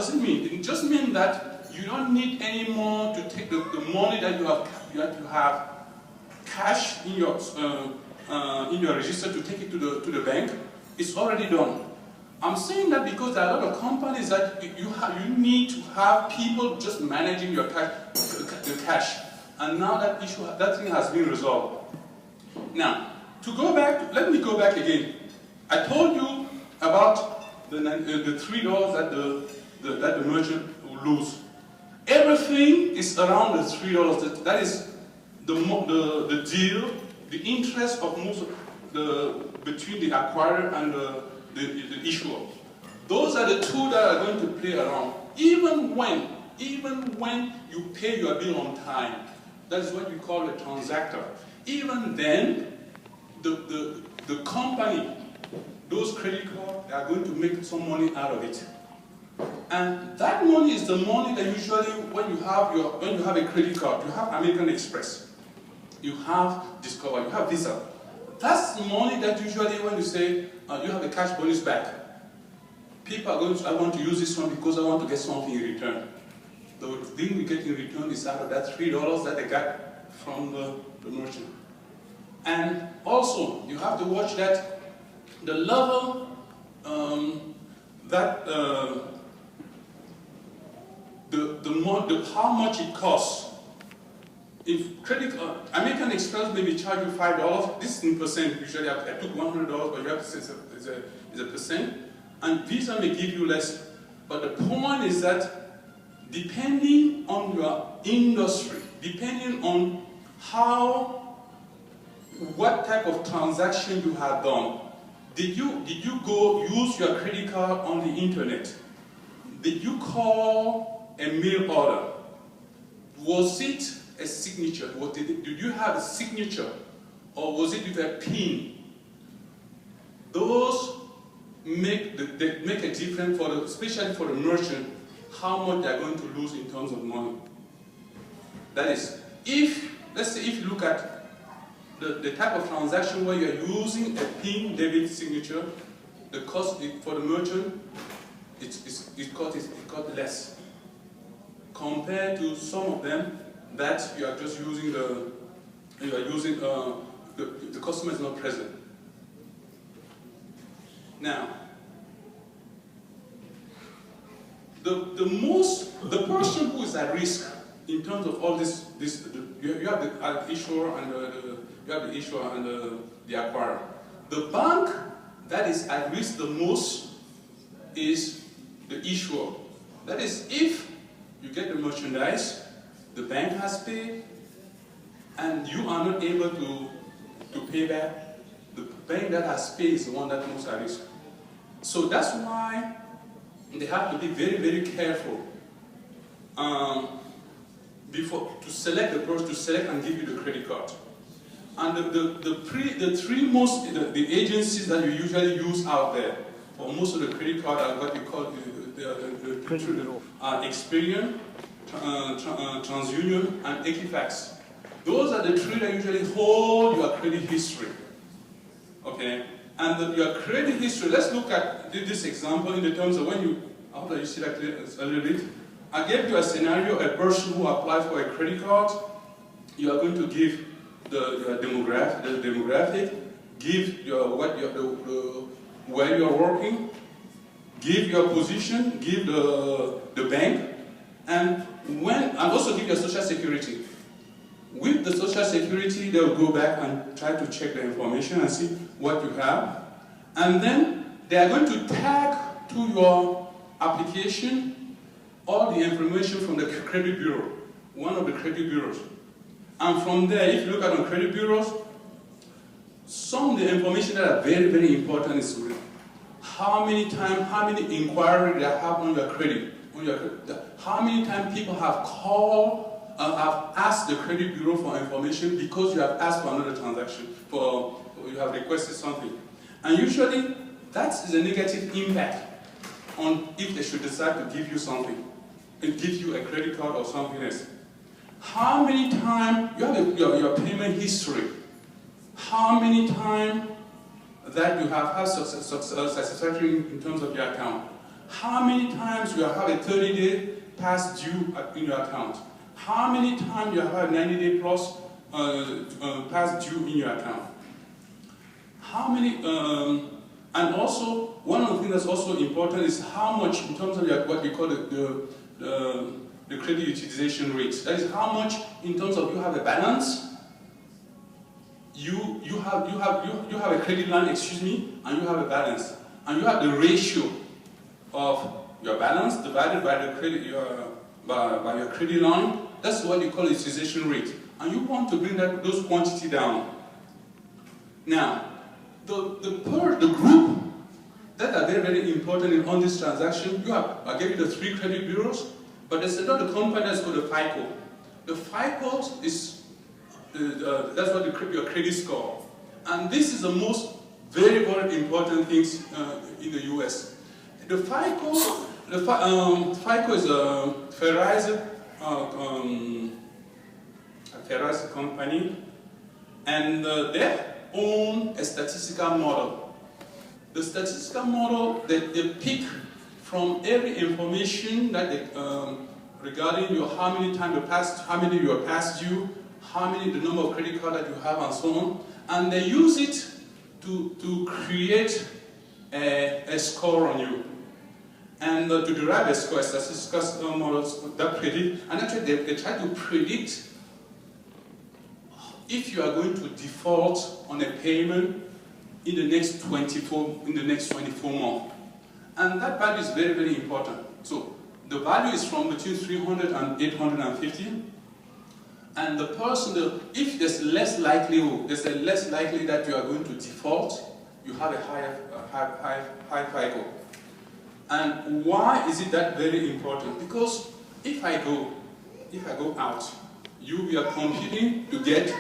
doesn't mean. It just means that you don't need anymore to take the money that you have cash in your register to take it to the bank. It's already done. I'm saying that because there are a lot of companies that you need to have people just managing your cash, and now that thing has been resolved. Now, let me go back again. I told you about the $3 that the merchant will lose. Everything is around the $3. That is the deal, the interest of between the acquirer and the issuer. Those are the two that are going to play around. Even when you pay your bill on time, that is what we call a transactor. Even then, the company, those credit cards, they are going to make some money out of it. And that money is the money that usually when you have a credit card, you have American Express, you have Discover, you have Visa. That's the money that usually when you say you have a cash bonus back, people are going to, I want to use this one because I want to get something in return. The thing we get in return is out of that $3 that they got from the merchant. And also, you have to watch that the level how much it costs. If American Express maybe charge you $5, this is in percent. Usually I took $100, but you have to say it's a percent. And Visa may give you less. But the point is that depending on your industry, depending on what type of transaction you have done, did you go use your credit card on the internet? Did you call a mail order? Was it a signature? Did you have a signature? Or was it with a PIN? Those make a difference, especially for the merchant, how much they're going to lose in terms of money. That is, let's say if you look at the type of transaction where you're using a PIN debit signature, the cost for the merchant, it costs less compared to some of them that you are just using the customer is not present. Now, the person who is at risk in terms of all this you have the issuer and the acquirer. The bank that is at risk the most is the issuer. That is, if you get the merchandise, the bank has paid, and you are not able to pay back, the bank that has paid is the one that most at risk. So that's why they have to be very, very careful to select the person, to select and give you the credit card. And the agencies that you usually use out there for most of the credit card are what we call Experian, TransUnion, and Equifax. Those are the three that usually hold your credit history. Okay? And your credit history, let's look at this example in the terms of when you, I hope that you see that a little bit. I gave you a scenario, a person who applies for a credit card, you are going to give your demographic, give where you are working, give your position, give the bank, and also give your social security. With the social security, they will go back and try to check the information and see what you have. And then they are going to tag to your application all the information from the credit bureau, one of the credit bureaus. And from there, if you look at the credit bureaus, some of the information that are very, very important is how many inquiries they have on your credit, how many times people have called, have asked the credit bureau for information because you have asked for another transaction, or you have requested something. And usually, that is a negative impact on if they should decide to give you something, and give you a credit card or something else. How many times, you have your payment history, how many times that you have had satisfactory in terms of your account, how many times you have a 30-day past due in your account, how many times you have a 90-day plus past due in your account, how many, and also one of the things that's also important is how much in terms of what we call the credit utilization rate. That is how much in terms of you have a balance, you have a credit line, excuse me, and you have a balance, and you have the ratio of your balance divided by the credit by your credit line. That's what you call utilization rate, and you want to bring those quantity down. Now, the group that are very, very important on this transaction, I gave you the 3 credit bureaus, but there's another company that's called the FICO. The FICO is, that's what your credit score. And this is the most very, very important things in the US. The FICO is a Ferrari company, and they own a statistical model. The statistical model, they pick from every information that they, regarding your how many times you passed, how many you are past due, how many the number of credit cards that you have, and so on, and they use it to create a score on you, and to derive a score. Statistical models that predict, and actually they try to predict if you are going to default on a payment in the next 24 months. And that value is very, very important. So the value is from between 300 and 850. And the person, if there's less likelihood, less likely that you are going to default, you have a high FICO. And why is it that very important? Because if I go out, we are competing to get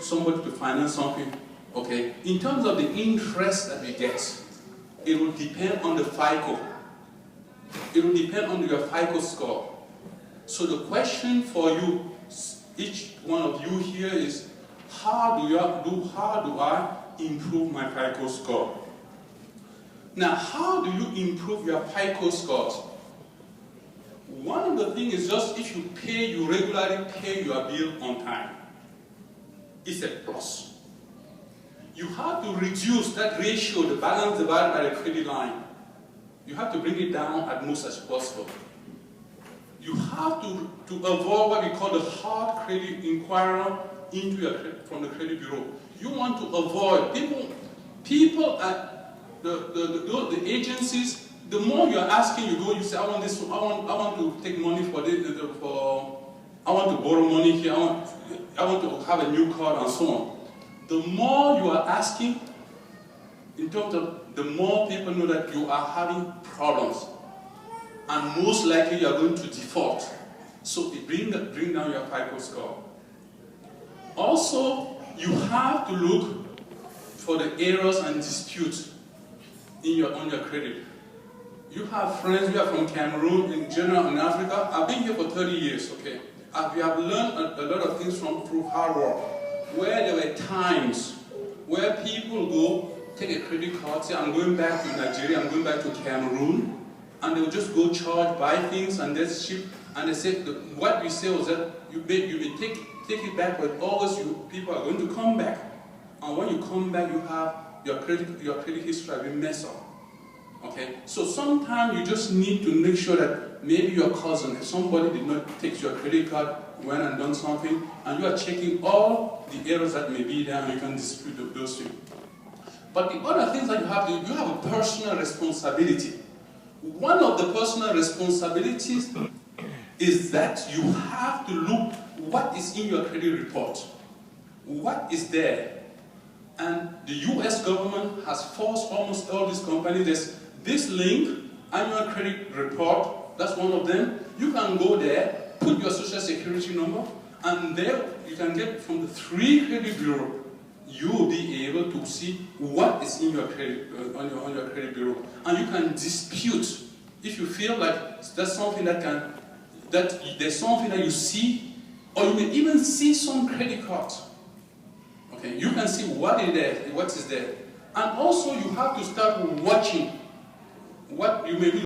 somebody to finance something. Okay. In terms of the interest that we get, it will depend on the FICO. It will depend on your FICO score. So the question for you, each one of you here, is how do I improve my FICO score? Now, how do you improve your FICO scores? One of the things is just if you regularly pay your bill on time. It's a plus. You have to reduce that ratio, the balance divided by the credit line. You have to bring it down as much as possible. You have to avoid what we call the hard credit inquirer from the credit bureau. You want to avoid people at the agencies. The more you are asking, you say, I want this, I want to take money for this, I want to borrow money here, I want to have a new card, and so on. The more you are asking, in terms of the more people know that you are having problems, and most likely you are going to default. So it bring down your FICO score. Also, you have to look for the errors and disputes on your credit. You have friends, we are from Cameroon, in general in Africa. I've been here for 30 years, okay? We have learned a lot of things through hard work, where there were times where people go, take a credit card, say, I'm going back to Nigeria, I'm going back to Cameroon, and they'll just go charge, buy things, and that's cheap. And they say, what we say was that you may take it back, but always people are going to come back. And when you come back, you have your credit history will mess up. Okay, so sometimes you just need to make sure that maybe your cousin, if somebody did not take your credit card, went and done something, and you are checking all the errors that may be there, and you can dispute those things. But the other things that you have a personal responsibility. One of the personal responsibilities is that you have to look what is in your credit report. What is there? And the US government has forced almost all these companies. There's this link, annual credit report, that's one of them. You can go there, put your social security number, and there you can get from the 3 credit bureaus. You will be able to see what is in your credit on your credit bureau, and you can dispute if you feel like there's something there's something that you see, or you may even see some credit cards. Okay, you can see what is there, and also you have to start watching what you may be